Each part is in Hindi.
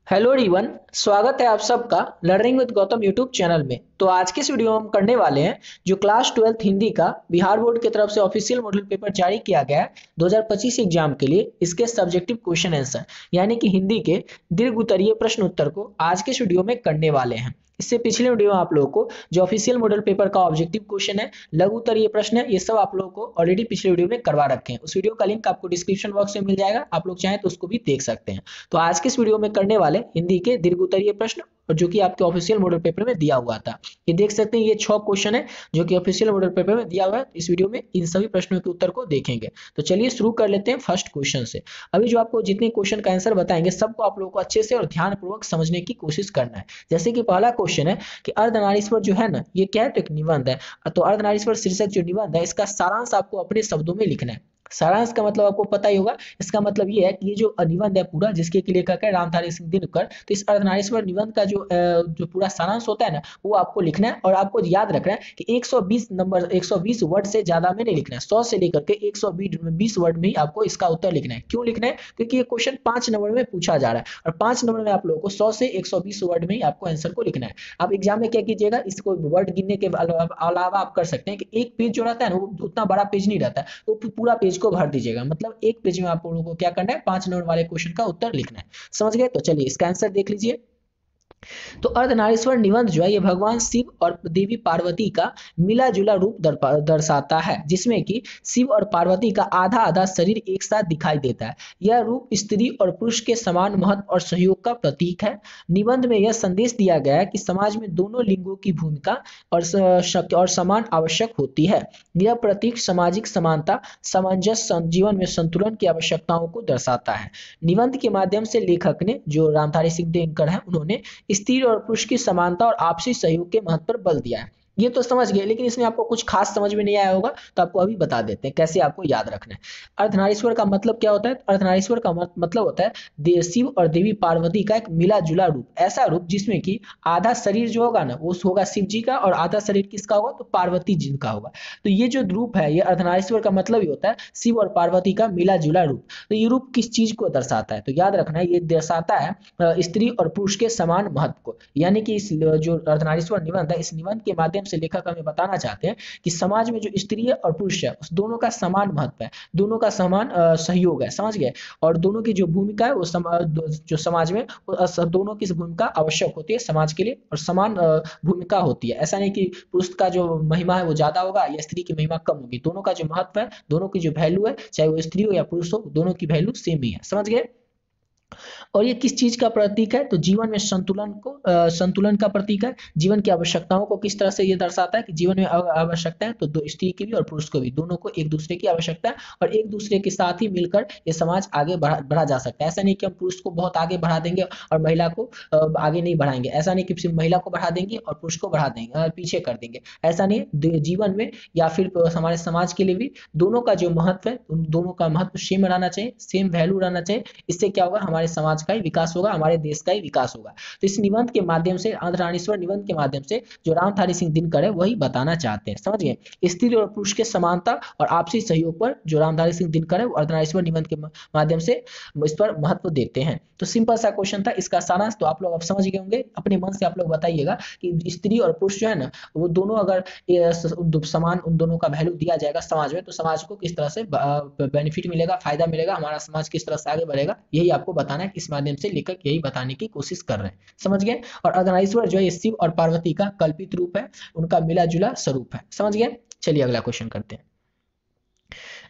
Hello everyone. स्वागत है आप सबका learning with Gautam YouTube channel में। तो आज के इस वीडियो में हम करने वाले हैं जो क्लास 12 हिंदी का बिहार बोर्ड की तरफ से ऑफिशियल मॉडल पेपर जारी किया गया है 2025 एग्जाम के लिए, इसके सब्जेक्टिव क्वेश्चन आंसर यानी कि हिंदी के दीर्घ उत्तरीय प्रश्न उत्तर को आज के इस वीडियो में करने वाले हैं। इससे पिछले वीडियो में आप लोगों को जो ऑफिशियल मॉडल पेपर का ऑब्जेक्टिव क्वेश्चन है, लघु उत्तरीय प्रश्न है, ये सब आप लोगों को ऑलरेडी पिछले वीडियो में करवा रखे हैं। उस वीडियो का लिंक आपको डिस्क्रिप्शन बॉक्स में मिल जाएगा, आप लोग चाहें तो उसको भी देख सकते हैं। तो आज के इस वीडियो में करने वाले हिंदी के दीर्घ उत्तरीय प्रश्न और जो कि आपके ऑफिशियल मॉडल पेपर में दिया हुआ था। ये देख सकते हैं, ये 6 क्वेश्चन है जो कि ऑफिशियल मॉडल पेपर में दिया हुआ है। इस वीडियो में इन सभी प्रश्नों के उत्तर को देखेंगे। तो चलिए शुरू कर लेते हैं फर्स्ट क्वेश्चन से। अभी जो आपको जितने क्वेश्चन का आंसर बताएंगे सबको आप लोगों को अच्छे से और ध्यानपूर्वक समझने की कोशिश करना है। जैसे कि पहला क्वेश्चन है कि अर्धनारीश्वर जो है ना, ये क्या है, तो एक निबंध है। तो अर्धनारीश्वर शीर्षक जो निबंध है, इसका सारांश आपको अपने शब्दों में लिखना है। सारांश का मतलब आपको पता ही होगा। इसका मतलब ये है कि ये जो निबंध है पूरा, जिसके लेखक है रामधारी सिंह दिनकर, तो इस अर्धनारीश्वर निबंध का जो पूरा सारांश होता है ना, वो आपको लिखना है। और आपको याद रखना है कि 120 वर्ड से ज्यादा में नहीं लिखना है। 100 से लेकर के 120 वर्ड में ही आपको इसका उत्तर लिखना है। क्यों लिखना है? क्योंकि ये क्वेश्चन 5 नंबर में पूछा जा रहा है और 5 नंबर में आप लोगों को 100 से 120 वर्ड में ही आपको आंसर को लिखना है। आप एग्जाम में क्या कीजिएगा, इसको वर्ड गिनने के अलावा आप कर सकते हैं कि एक पेज जो रहता है ना, वो उतना बड़ा पेज नहीं रहता है, तो पूरा पेज को भर दीजिएगा। मतलब एक पेज में आप लोगों को क्या करना है, 5 नंबर वाले क्वेश्चन का उत्तर लिखना है। समझ गए? तो चलिए इसका आंसर देख लीजिए। तो अर्धनारीश्वर निबंध जो है, ये भगवान शिव और देवी पार्वती का मिला जुला रूप दर्शाता है, जिसमें कि शिव और पार्वती का आधा आधा शरीर एक साथ दिखाई देता है। यह रूप स्त्री और पुरुष के समान महत्व और सहयोग का प्रतीक है। निबंध में यह संदेश दिया गया है कि समाज में दोनों लिंगों की भूमिका और समान आवश्यक होती है। यह प्रतीक सामाजिक समानता, सामंजस्य, जीवन में संतुलन की आवश्यकताओं को दर्शाता है। निबंध के माध्यम से लेखक ने, जो रामधारी सिंह दिनकर है, उन्होंने स्त्री और पुरुष की समानता और आपसी सहयोग के महत्व पर बल दिया है। ये तो समझ गए, लेकिन इसमें आपको कुछ खास समझ में नहीं आया होगा, तो आपको अभी बता देते हैं कैसे आपको याद रखना है। अर्धनारीश्वर का मतलब क्या होता है? अर्धनारीश्वर का मतलब होता है शिव और देवी पार्वती का एक मिला जुला रूप। ऐसा रूप जिसमें कि आधा शरीर जो होगा ना, वो होगा शिव जी का, और आधा शरीर किसका होगा, तो पार्वती जी का होगा। तो ये जो रूप है, ये अर्धनारीश्वर का मतलब ही होता है शिव और पार्वती का मिला जुला रूप। तो ये रूप किस चीज को दर्शाता है? तो याद रखना है, ये दर्शाता है स्त्री और पुरुष के समान महत्व को। यानी कि इस जो अर्धनारीश्वर निबंध है, इस निबंध के माध्यम से लेखक हमें बताना चाहते हैं कि समाज में जो स्त्री है और पुरुष है, उस दोनों का समान महत्व है, दोनों का समान सहयोग है। समझ गए? और दोनों की जो भूमिका है, वो जो समाज में दोनों की भूमिका आवश्यक होती है समाज के लिए, और समान भूमिका होती है। ऐसा नहीं कि पुरुष का जो महिमा है वो ज्यादा होगा या स्त्री की महिमा कम होगी। दोनों का जो महत्व है, दोनों की जो वैल्यू है, चाहे वो स्त्री हो या पुरुष हो, दोनों की वैल्यू सेम ही है। समझ गए? और ये किस चीज का प्रतीक है? तो जीवन में संतुलन का प्रतीक है। जीवन की आवश्यकताओं को किस तरह से ये दर्शाता है कि जीवन में आवश्यकता है, तो दो स्त्री की भी और पुरुष को भी, दोनों को एक दूसरे की आवश्यकता है, और एक दूसरे के साथ ही मिलकर ये समाज आगे बढ़ा जा सकता है। ऐसा नहीं कि हम पुरुष को बहुत आगे बढ़ा देंगे और महिला को आगे नहीं बढ़ाएंगे। ऐसा नहीं कि सिर्फ महिला को बढ़ा देंगे और पुरुष को बढ़ा देंगे, पीछे कर देंगे। ऐसा नहीं। जीवन में या फिर हमारे समाज के लिए भी दोनों का जो महत्व है, उन दोनों का महत्व सेम रहना चाहिए, सेम वैल्यू रहना चाहिए। इससे क्या होगा, हमारे समाज का ही विकास होगा, हमारे देश का ही विकास होगा। तो इस निबंध के माध्यम से, अर्धनारीश्वर निबंध के माध्यम से जो रामधारी सिंह दिनकर है वही बताना चाहते हैं। समझ गए? स्त्री और पुरुष के समानता और आपसी सहयोग पर जो रामधारी सिंह दिनकर है, वो अर्धनारीश्वर निबंध के माध्यम से इस पर महत्व देते हैं। तो सिंपल सा क्वेश्चन था, इसका सारांश तो आप लोग अब समझ गए होंगे। अपने मन से आप लोग बताइएगा कि स्त्री और पुरुष जो है ना, वो दोनों अगर समान, उन दोनों का वैल्यू दिया जाएगा समाज में, तो समाज को किस तरह से बेनिफिट मिलेगा, फायदा मिलेगा, हमारा समाज किस तरह से आगे बढ़ेगा, यही आपको बताना है। इस माध्यम से लेखक यही बताने की कोशिश कर रहे हैं। समझ गए? और अर्धनारीश्वर जो है शिव और पार्वती का कल्पित रूप है, उनका मिला जुला स्वरूप है। समझ गए? चलिए अगला क्वेश्चन करते हैं।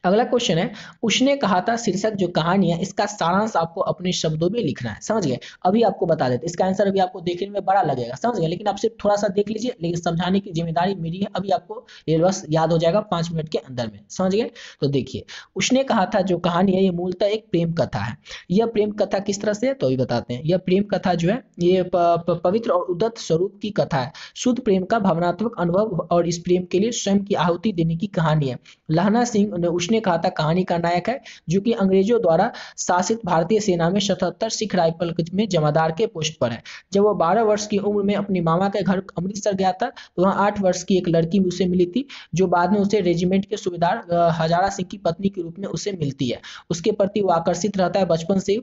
अगला क्वेश्चन है, उसने कहा था शीर्षक जो कहानी है, इसका सारांश आपको अपने शब्दों में लिखना है। समझ गए? अभी आपको बता देते, इसका आंसर अभी आपको देखने में बड़ा लगेगा। समझ गए? लेकिन आप सिर्फ थोड़ा सा देख लीजिए, लेकिन समझाने की जिम्मेदारी मेरी है। अभी आपको ये बस याद हो जाएगा 5 मिनट के अंदर में। समझ गए? तो देखिए, उसने कहा था जो कहानी है, ये मूलतः एक प्रेम कथा है। यह प्रेम कथा किस तरह से है, तो अभी बताते हैं। यह प्रेम कथा जो है, ये पवित्र और उदात्त स्वरूप की कथा है। शुद्ध प्रेम का भावनात्मक अनुभव और इस प्रेम के लिए स्वयं की आहुति देने की कहानी है। लहना सिंह ने उसने कहा था कहानी का नायक है, जो कि अंग्रेजों द्वारा शासित भारतीय सेना में 77 सिख राइफल में जमादार के पोस्ट पर है। जब वो 12 वर्ष की उम्र में अपनी मामा के घर अमृतसर गया था, तो वहाँ 8 वर्ष की एक लड़की उसे मिली थी, जो बाद में उसे रेजिमेंट के सूबेदार हजारा सिंह की पत्नी के रूप में उसे मिलती है। उसके प्रति वो आकर्षित रहता है बचपन से,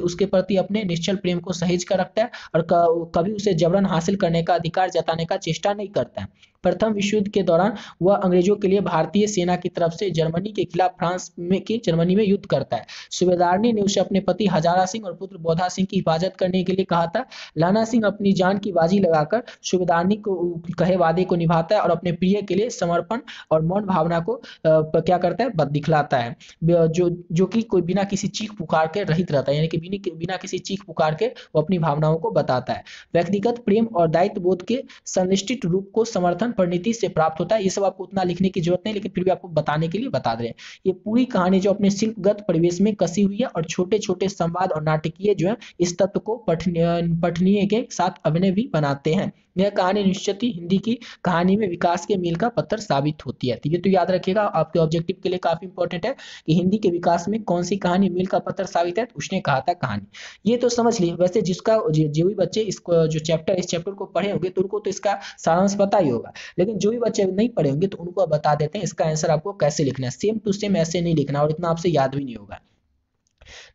उसके प्रति अपने निश्चल प्रेम को सहेज कर रखता है और कभी उसे जबरन हासिल करने का अधिकार जताने का चेष्टा नहीं करता है। प्रथम विश्व युद्ध के दौरान वह अंग्रेजों के लिए भारतीय सेना की तरफ से जर्मनी के खिलाफ जर्मनी में युद्ध करता है। सूबेदारनी ने उसे अपने पति हजारा सिंह और पुत्र बोधा सिंह की हिफाजत करने के लिए कहा था। लाना सिंह अपनी जान की बाजी लगाकर सूबेदारनी को कहे वादे को निभाता है और अपने प्रिय के लिए समर्पण और मौन भावना को क्या करता है, दिखलाता है, जो कि कोई बिना किसी चीख पुकार के रहित रहता है, यानी कि बिना किसी चीख पुकार के वो अपनी भावनाओं को बताता है। व्यक्तिगत प्रेम और दायित्व बोध के संनिष्ठित रूप को समर्थन परिणति से प्राप्त होता है। ये सब आपको उतना लिखने की जरूरत नहीं, लेकिन फिर भी आपको बताने के लिए बता दे रहे हैं। ये पूरी कहानी जो अपने शिल्पगत परिवेश में कसी हुई है और छोटे छोटे संवाद और नाटकीय जो है इस तत्व को पठनीय के साथ अभिनय भी बनाते हैं। यह कहानी निश्चित ही हिंदी की कहानी में विकास के मील का पत्थर साबित होती है। तो ये तो याद रखिएगा, आपके ऑब्जेक्टिव के लिए काफी इंपॉर्टेंट है कि हिंदी के विकास में कौन सी कहानी मील का पत्थर साबित है। उसने कहा था कहानी, ये तो समझ ली। वैसे जो भी बच्चे इसको इस चैप्टर को पढ़े होंगे तो उनको तो इसका सारांश पता ही होगा, लेकिन जो भी बच्चे नहीं पढ़े होंगे तो उनको बता देते हैं इसका आंसर आपको कैसे लिखना है। सेम टू सेम ऐसे नहीं लिखना और इतना आपसे याद भी नहीं होगा।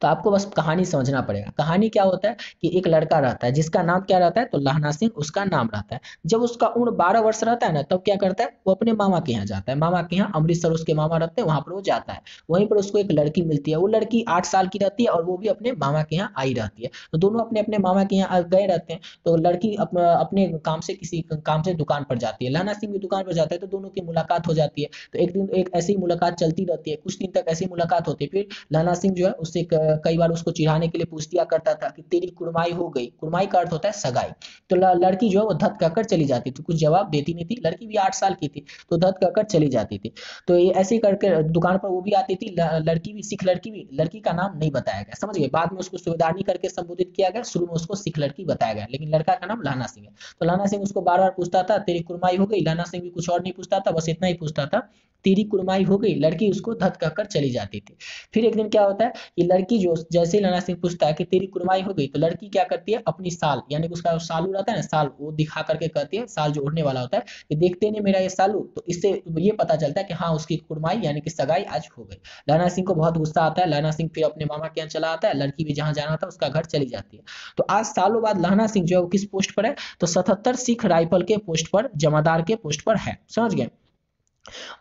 तो आपको बस कहानी समझना पड़ेगा। कहानी क्या होता है कि एक लड़का रहता है जिसका नाम क्या रहता है, तो लहना सिंह उसका नाम रहता है। जब उसका उम्र 12 वर्ष रहता है ना, तब क्या करता है, वो अपने मामा के यहाँ जाता है। मामा के यहाँ अमृतसर उसके मामा रहते हैं, वहां पर वो जाता है। वहीं पर उसको एक लड़की मिलती है। वो लड़की 8 साल की रहती है और वो भी अपने मामा के यहाँ आई रहती है। तो दोनों अपने अपने मामा के यहाँ गए रहते हैं। तो लड़की अपने काम से किसी काम से दुकान पर जाती है, लहना सिंह भी दुकान पर जाता है, तो दोनों की मुलाकात हो जाती है। तो एक दिन एक ऐसी मुलाकात चलती रहती है, कुछ दिन तक ऐसी मुलाकात होती है। फिर लहना सिंह जो है उससे कई बार उसको चिढ़ाने के लिए पूछ दिया करता था कि तेरी कुड़माई हो गई। कुड़माई का अर्थ होता है सगाई। तो लड़की जो है वो धत कहकर चली जाती थी, कुछ जवाब देती नहीं थी। लड़की भी 8 साल की थी, तो धत कहकर चली जाती थी। तो ये ऐसे करके दुकान पर वो भी आती थी, लड़की भी, सिख लड़की भी। लड़की का नाम नहीं बताया गया, समझ गए। बाद में उसको सूबेदारनी करके संबोधित किया गया, शुरू में उसको सिख लड़की बताया गया, लेकिन लड़का का नाम लहना सिंह है। तो लहना सिंह उसको बार बार पूछता था तेरी कुड़माई हो गई। लहना सिंह भी कुछ और नहीं पूछता था, बस इतना ही पूछता था तेरी कुड़माई हो गई। लड़की उसको धत कहकर चली जाती थी। फिर एक दिन क्या होता है कि लड़की जो जैसे लहना सिंह पूछता है कि तेरी कुड़माई हो गई, तो लड़की क्या करती है, अपनी साल, यानी कि उसका सालू रहता है ना, साल, वो दिखा करके कहती है, साल जो उड़ने वाला होता है, कि देखते नहीं मेरा ये सालू। तो इससे ये पता चलता है कि हाँ उसकी कुड़माई यानी कि सगाई आज हो गई। लहना सिंह को बहुत गुस्सा आता है। लहना सिंह फिर अपने मामा के यहाँ चला आता है। लड़की भी जहाँ जाना था उसका घर चली जाती है। तो आज सालों बाद लहना सिंह जो है वो किस पोस्ट पर है, तो 77 सिख राइफल के पोस्ट पर, जमादार के पोस्ट पर है, समझ गए।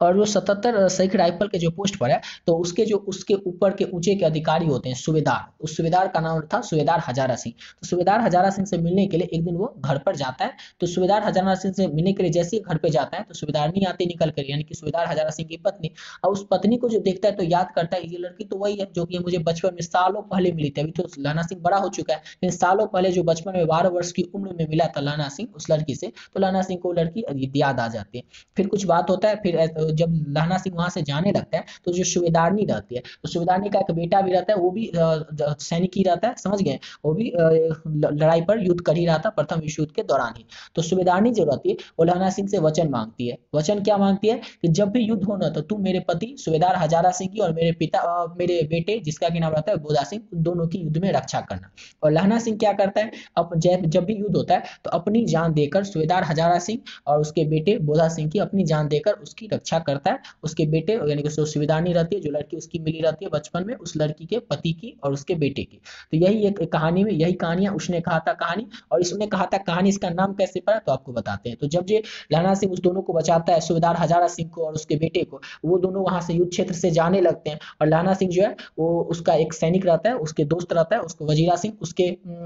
और वो 77 सिख राइफल के जो पोस्ट पर है, तो उसके ऊपर के ऊंचे के अधिकारी होते हैं सूबेदार। उस सूबेदार का नाम था सूबेदार हजारा सिंह। तो सूबेदार हजारा सिंह से मिलने के लिए एक दिन वो घर पर जाता है। तो सूबेदार हजारा सिंह से मिलने के लिए जैसे ही घर पे जाता है, तो सूबेदारनी आते निकल कर, यानी कि सूबेदार हजारा सिंह की पत्नी। और उस पत्नी को जो देखता है तो याद करता है ये लड़की तो वही है जो कि मुझे बचपन में सालों पहले मिली थी। अभी तो लहना सिंह बड़ा हो चुका है, लेकिन सालों पहले जो बचपन में 12 वर्ष की उम्र में मिला था लहना सिंह उस लड़की से, तो लहना सिंह को लड़की याद आ जाती है। फिर कुछ बात होता है। फिर जब लहना सिंह वहां से जाने लगता है, तो जो सूबेदारनी रहती है, तो सूबेदारनी का एक बेटा भी रहता है, वो भी सैनिक ही रहता है, समझ गए। वो भी लड़ाई पर युद्ध कर ही रहा था प्रथम विश्व युद्ध के दौरान ही। तो सूबेदारनी जो रहती है वो लहना सिंह से वचन मांगती है। वचन क्या मांगती है कि जब भी युद्ध होना तो तुम मेरे पति सूबेदार हजारा सिंह की और मेरे बेटे जिसका की नाम रहता है बोधा सिंह, दोनों की युद्ध में रक्षा करना। और लहना सिंह क्या करता है, अब जब भी युद्ध होता है तो अपनी जान देकर सूबेदार हजारा सिंह और उसके बेटे बोधा सिंह की अपनी जान देकर उसकी रक्षा करता है। उसके बेटे यानी कि सूबेदारनी रहती है, जो लड़की उसकी मिली रहती है बचपन में, उस लड़की के पति की और उसके बेटे की। तो यही एक कहानी में यही कहानियां उसने कहा था कहानी। और इसने कहा था कहानी, इसका नाम कैसे पड़ा तो आपको बताते हैं। तो जब ये लहना सिंह उस दोनों को बचाता है, सूबेदार हजारा सिंह को और उसके बेटे को, वो दोनों वहां से युद्ध क्षेत्र से जाने लगते हैं। और लहना सिंह जो है वो उसका एक सैनिक रहता है, उसके दोस्त रहता है, उसको वजीरा सिंह,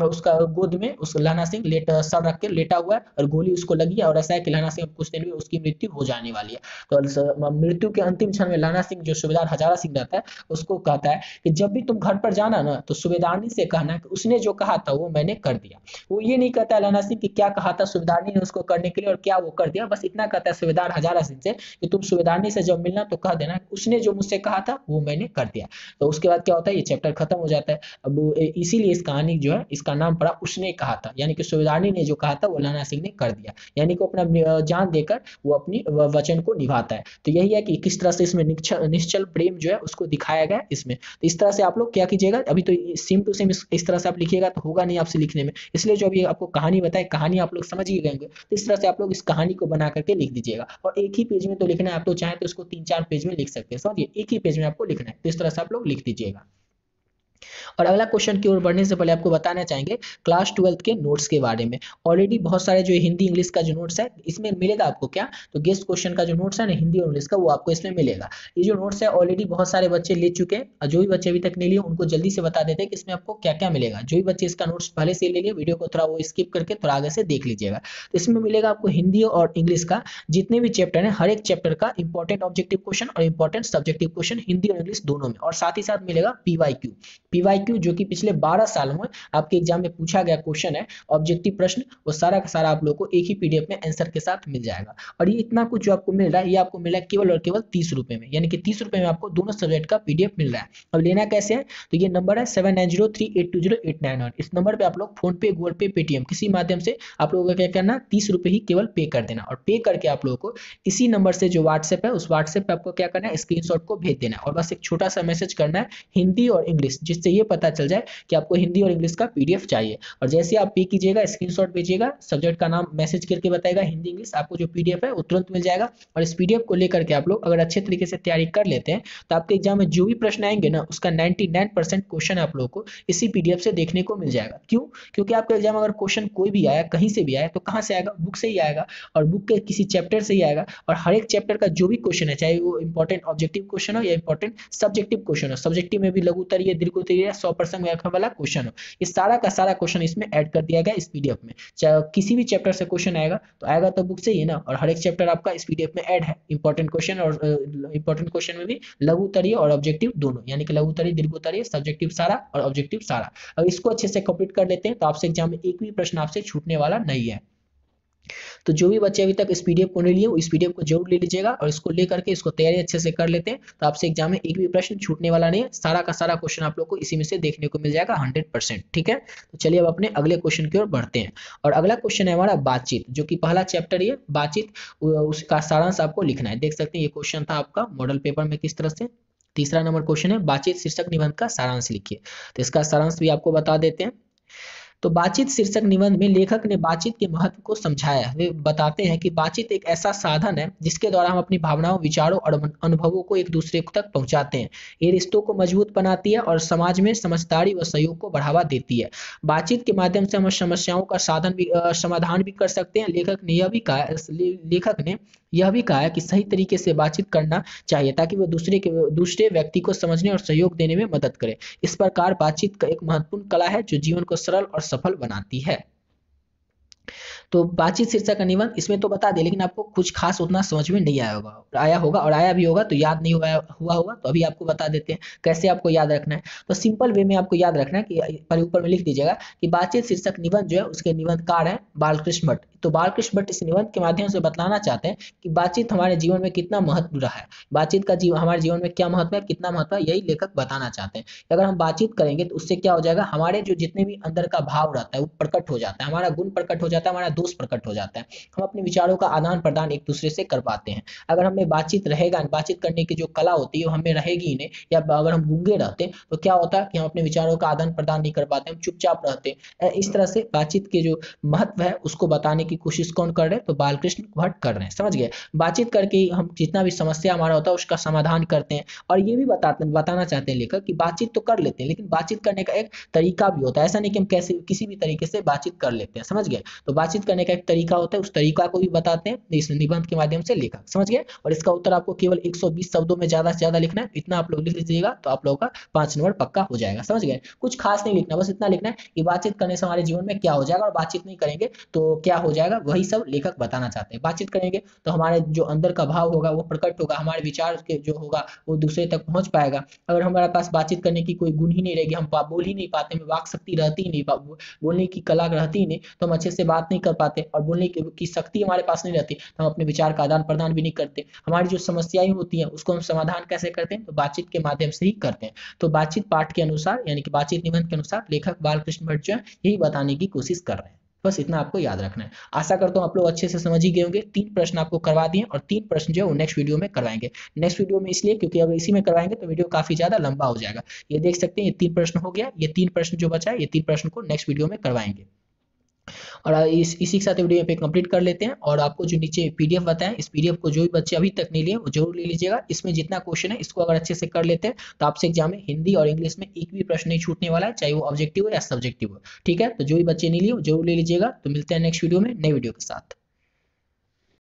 उसका गोद में उस लहना सिंह सर रख के लेटा हुआ है और गोली उसको लगी है। और ऐसा है कि लहना सिंह कुछ दिन में उसकी मृत्यु हो जाने वाली है। तो मृत्यु के अंतिम क्षण में लहना सिंह जो सूबेदार हजारा सिंह रहता है उसको कहता है कि जब भी तुम घर पर जाना ना, तो सूबेदारनी से कहना कि उसने जो कहा था वो मैंने कर दिया। वो ये नहीं कहता लहना सिंह कि क्या कहा था सूबेदारनी ने उसको करने के लिए और क्या वो कर दिया, बस इतना कहता है सूबेदार हजारा सिंह से कि तुम सूबेदारनी से जब मिलना तो कह देना उसने जो मुझसे कहा था वो मैंने कर दिया। तो उसके बाद क्या होता है, ये चैप्टर खत्म हो जाता है। अब इसीलिए इस कहानी जो है इसका नाम पड़ा उसने कहा था, यानी कि सूबेदारनी ने जो कहा था वो लहना सिंह ने कर दिया, यानी कि अपना जान देकर वो अपनी वचन को निभाता है। तो यही है कि किस तरह से इसमें निश्चल प्रेम जो है उसको दिखाया गया इसमें। तो इस तरह से आप लोग क्या कीजिएगा, अभी तो सेम टू सेम इस तरह से आप लिखिएगा तो होगा नहीं आपसे लिखने में, इसलिए जो अभी आपको कहानी बताए कहानी आप लोग समझ ही गए होंगे, तो इस तरह से आप लोग इस कहानी को बना करके लिख दीजिएगा। और एक ही पेज में तो लिखना है, आप तो चाहे तो इसको 3-4 पेज में लिख सकते हैं, समझिए एक ही पेज में आपको लिखना है, तो इस तरह से आप लोग लिख दीजिएगा। और अगला क्वेश्चन की ओर बढ़ने से पहले आपको बताना चाहेंगे क्लास 12 के नोट्स के बारे में। ऑलरेडी बहुत सारे जो हिंदी इंग्लिश का जो नोट्स है इसमें मिलेगा आपको क्या, तो गेस्ट क्वेश्चन का जो नोट्स है ना हिंदी और इंग्लिश का, वो आपको इसमें मिलेगा। ये जो नोट्स है ऑलरेडी बहुत सारे बच्चे ले चुके हैं, और जो भी बच्चे अभी तक नहीं लिए उनको जल्दी से बता देते हैं कि इसमें आपको क्या क्या मिलेगा। जो भी बच्चे इसका नोट्स पहले से ले लिए वीडियो को थोड़ा वो स्किप करके थोड़ा आगे से देख लीजिएगा। तो इसमें मिलेगा आपको हिंदी और इंग्लिश का जितने भी चैप्टर है, हर एक चैप्टर का इंपॉर्टेंट ऑब्जेक्टिव क्वेश्चन और इंपॉर्टेंट सब्जेक्टिव क्वेश्चन हिंदी और इंग्लिश दोनों में, और साथ ही साथ मिलेगा पीवाईक्यू जो कि पिछले 12 सालों में आपके एग्जाम में पूछा गया क्वेश्चन है, ऑब्जेक्टिव प्रश्न, वो सारा का सारा आप लोगों को एक ही पीडीएफ में आंसर के साथ मिल जाएगा। और ये इतना कुछ जो आपको मिल रहा है, ये आपको मिल रहा है केवल और केवल 30 रुपए में, यानी कि 30 रुपए में आपको दोनों सब्जेक्ट का पीडीएफ मिल रहा है। अब लेना कैसे है, तो ये नंबर है 7903820891। इस नंबर पे आप लोग फोन पे, गूगल पे, पेटीएम किसी माध्यम से आप लोगों को क्या करना, 30 रुपए ही केवल पे कर देना, और पे करके आप लोगों को इसी नंबर से जो व्हाट्सएप है उस व्हाट्सएप पे आपको क्या करना है, स्क्रीनशॉट को भेज देना है, और बस एक छोटा सा मैसेज करना है हिंदी और इंग्लिश, जिससे ये पता चल जाए कि आपको हिंदी और इंग्लिश का पीडीएफ चाहिए। और जैसे आप पे कीजिएगा, स्क्रीनशॉट भेजिएगा, सब्जेक्ट का नाम मैसेज करके बताएगा हिंदी इंग्लिश, आपको जो पीडीएफ है वो तुरंत मिल जाएगा। और इस पीडीएफ को लेकर के आप लोग अगर अच्छे तरीके से तैयारी कर लेते हैं तो आपके एग्जाम में जो भी प्रश्न आएंगे ना, उसका 99% क्वेश्चन आप लोगों को इसी पीडीएफ से देखने को मिल जाएगा। क्यों? क्योंकि आपका एग्जाम अगर क्वेश्चन कोई भी आया, कहीं से भी आया, तो कहां से आएगा, बुक से ही आएगा, और बुक के किसी चैप्टर से ही आएगा। और हर एक चैप्टर का जो भी क्वेश्चन है, चाहे वो इंपॉर्टेंट ऑब्जेक्टिव क्वेश्चन हो या इंपॉर्टेंट सब्जेक्टिव क्वेश्चन हो, सब्जेक्टिव में भी लघु उत्तरीय, दीर्घ उत्तरीय, 100% व्याकरण वाला क्वेश्चन हो, ये सारा का सारा क्वेश्चन इसमें ऐड कर दिया गया इस पीडीएफ में। चाहे किसी भी चैप्टर से क्वेश्चन आएगा तो बुक से ही ना, और हर एक चैप्टर आपका इस पीडीएफ में ऐड है, इंपॉर्टेंट क्वेश्चन, और इंपॉर्टेंट क्वेश्चन में भी लघु उत्तरीय और ऑब्जेक्टिव दोनों, यानी कि लघु उत्तरीय, दीर्घ उत्तरीय, सब्जेक्टिव सारा और ऑब्जेक्टिव सारा। अगर इसको अच्छे से कंप्लीट कर लेते हैं तो आपसे एग्जाम में एक भी प्रश्न आपसे छूटने वाला नहीं है। तो जो भी बच्चे अभी तक इस पीडीएफ को नहीं लिए, इस पीडीएफ को जरूर ले लीजिएगा, और इसको लेकर के इसको तैयारी अच्छे से कर लेते हैं तो आपसे एग्जाम में एक भी प्रश्न छूटने वाला नहीं है। सारा का सारा क्वेश्चन आप लोग को इसी में से देखने को मिल जाएगा 100%। ठीक है, तो चलिए अब अपने अगले क्वेश्चन की ओर बढ़ते हैं। और अगला क्वेश्चन है हमारा बातचीत, जो कि पहला चैप्टर ये बातचीत, उसका सारांश आपको लिखना है। देख सकते हैं ये क्वेश्चन था आपका मॉडल पेपर में किस तरह से। तीसरा नंबर क्वेश्चन है बातचीत शीर्षक निबंध का सारांश लिखिए। तो इसका सारांश भी आपको बता देते हैं। तो बातचीत शीर्षक निबंध में लेखक ने बातचीत के महत्व को समझाया है। वे बताते हैं कि बातचीत एक ऐसा साधन है जिसके द्वारा हम अपनी भावनाओं, विचारों और अनुभवों को एक दूसरे तक पहुंचाते हैं। ये रिश्तों को मजबूत बनाती है और समाज में समझदारी व सहयोग को बढ़ावा देती है। बातचीत के माध्यम से हम समस्याओं का समाधान भी कर सकते हैं। लेखक ने यह भी कहा है कि सही तरीके से बातचीत करना चाहिए ताकि वह दूसरे व्यक्ति को समझने और सहयोग देने में मदद करे। इस प्रकार बातचीत का एक महत्वपूर्ण कला है जो जीवन को सरल और सफल बनाती है। तो बातचीत शीर्षक का निबंध इसमें तो बता दिया, लेकिन आपको कुछ खास उतना समझ में नहीं आया होगा, और आया भी होगा तो याद नहीं हुआ होगा। तो अभी आपको बता देते हैं कैसे आपको याद रखना है। तो सिंपल वे में आपको याद रखना है कि पर ऊपर में लिख दीजिएगा कि बातचीत शीर्षक निबंध जो है उसके निबंधकार है बालकृष्ण भट्ट। तो बालकृष्ण भट्ट इस निबंध के माध्यम से बतलाना चाहते हैं कि बातचीत हमारे जीवन में कितना महत्व रहा है, बातचीत का हमारे जीवन में क्या महत्व है, कितना महत्व है, यही लेखक बताना चाहते हैं। अगर हम बातचीत करेंगे तो उससे क्या हो जाएगा, हमारे जो जितने भी अंदर का भाव रहता है वो प्रकट हो जाता है, हमारा गुण प्रकट हो जाता है, हमारा दोष प्रकट हो जाता है। हम अपने विचारों का आदान प्रदान एक दूसरे से कर पाते हैं। अगर हमें बातचीत रहेगा, बातचीत करने की जो कला होती है वो हमें रहेगी ही नहीं, या अगर हम गूंगे रहते हैं तो क्या होता है कि हम अपने विचारों का आदान प्रदान नहीं कर पाते, हम चुपचाप रहते हैं। इस तरह से बातचीत के जो महत्व है उसको बताने की कोशिश कौन कर रहे हैं, तो बालकृष्ण भट्ट कर रहे हैं। समझ गए, बातचीत करके हम जितना भी समस्या हमारा होता है उसका समाधान करते हैं। और ये भी बताना चाहते हैं लेखक कि बातचीत तो कर लेते हैं, लेकिन बातचीत करने का एक तरीका भी होता है। ऐसा नहीं कि हम कैसे किसी भी तरीके से बातचीत कर लेते हैं। समझ गए, तो बातचीत करने का एक तरीका होता है, उस तरीका को भी बताते हैं इस निबंध के माध्यम से लेखक। समझ गए, और इसका उत्तर आपको केवल 120 शब्दों में ज्यादा से ज्यादा लिखना है। इतना आप लोग लिख लीजिएगा तो आप लोगों का 5 नंबर पक्का हो जाएगा। समझ गए, कुछ खास नहीं लिखना, बस इतना लिखना है कि बातचीत करने से हमारे जीवन में क्या हो जाएगा, और बातचीत नहीं करेंगे तो क्या हो जाएगा, वही सब लेखक बताना चाहते हैं। बातचीत करेंगे तो हमारे जो अंदर का भाव होगा वो प्रकट होगा, हमारे विचार के जो होगा वो दूसरे तक पहुंच पाएगा। अगर हमारे पास बातचीत करने की कोई गुण ही नहीं रहेगी, हम बोल ही नहीं पाते, वाक शक्ति रहती ही नहीं, बोलने की कला रहती ही नहीं, तो हम अच्छे से बात नहीं कर पाते, और बोलने की शक्ति हमारे पास नहीं रहती तो हम अपने विचार का आदान प्रदान भी नहीं करते। हमारी जो समस्याएं होती हैं उसको हम समाधान कैसे करते हैं, तो बातचीत के माध्यम से ही करते हैं। तो बातचीत पाठ के अनुसार, यानी कि बातचीत निबंध के अनुसार लेखक बालकृष्ण भट्ट जो है यही बताने की कोशिश कर रहे हैं। बस इतना आपको याद रखना है। आशा करता हूँ आप लोग अच्छे से समझ ही गए होंगे। 3 प्रश्न आपको करवा दिए और 3 प्रश्न जो है वो नेक्स्ट वीडियो में करवाएंगे। नेक्स्ट वीडियो में इसलिए क्योंकि अगर इसी में करवाएंगे तो वीडियो काफी ज्यादा लंबा हो जाएगा। ये देख सकते हैं, ये 3 प्रश्न हो गया, ये 3 प्रश्न जो बचा है, ये 3 प्रश्न को नेक्स्ट वीडियो में करवाएंगे। और इसी के साथ वीडियो पे कंप्लीट कर लेते हैं। और आपको जो नीचे पीडीएफ बताएं, इस पीडीएफ को जो भी बच्चे अभी तक नहीं लिए वो जरूर ले लीजिएगा। इसमें जितना क्वेश्चन है इसको अगर अच्छे से कर लेते हैं तो आपसे एग्जाम में हिंदी और इंग्लिश में एक भी प्रश्न नहीं छूटने वाला है, चाहे वो ऑब्जेक्टिव हो या सब्जेक्टिव हो। ठीक है, तो जो भी बच्चे नहीं लिए वो जरूर ले लीजिएगा। तो मिलते हैं नेक्स्ट वीडियो में नए वीडियो के साथ।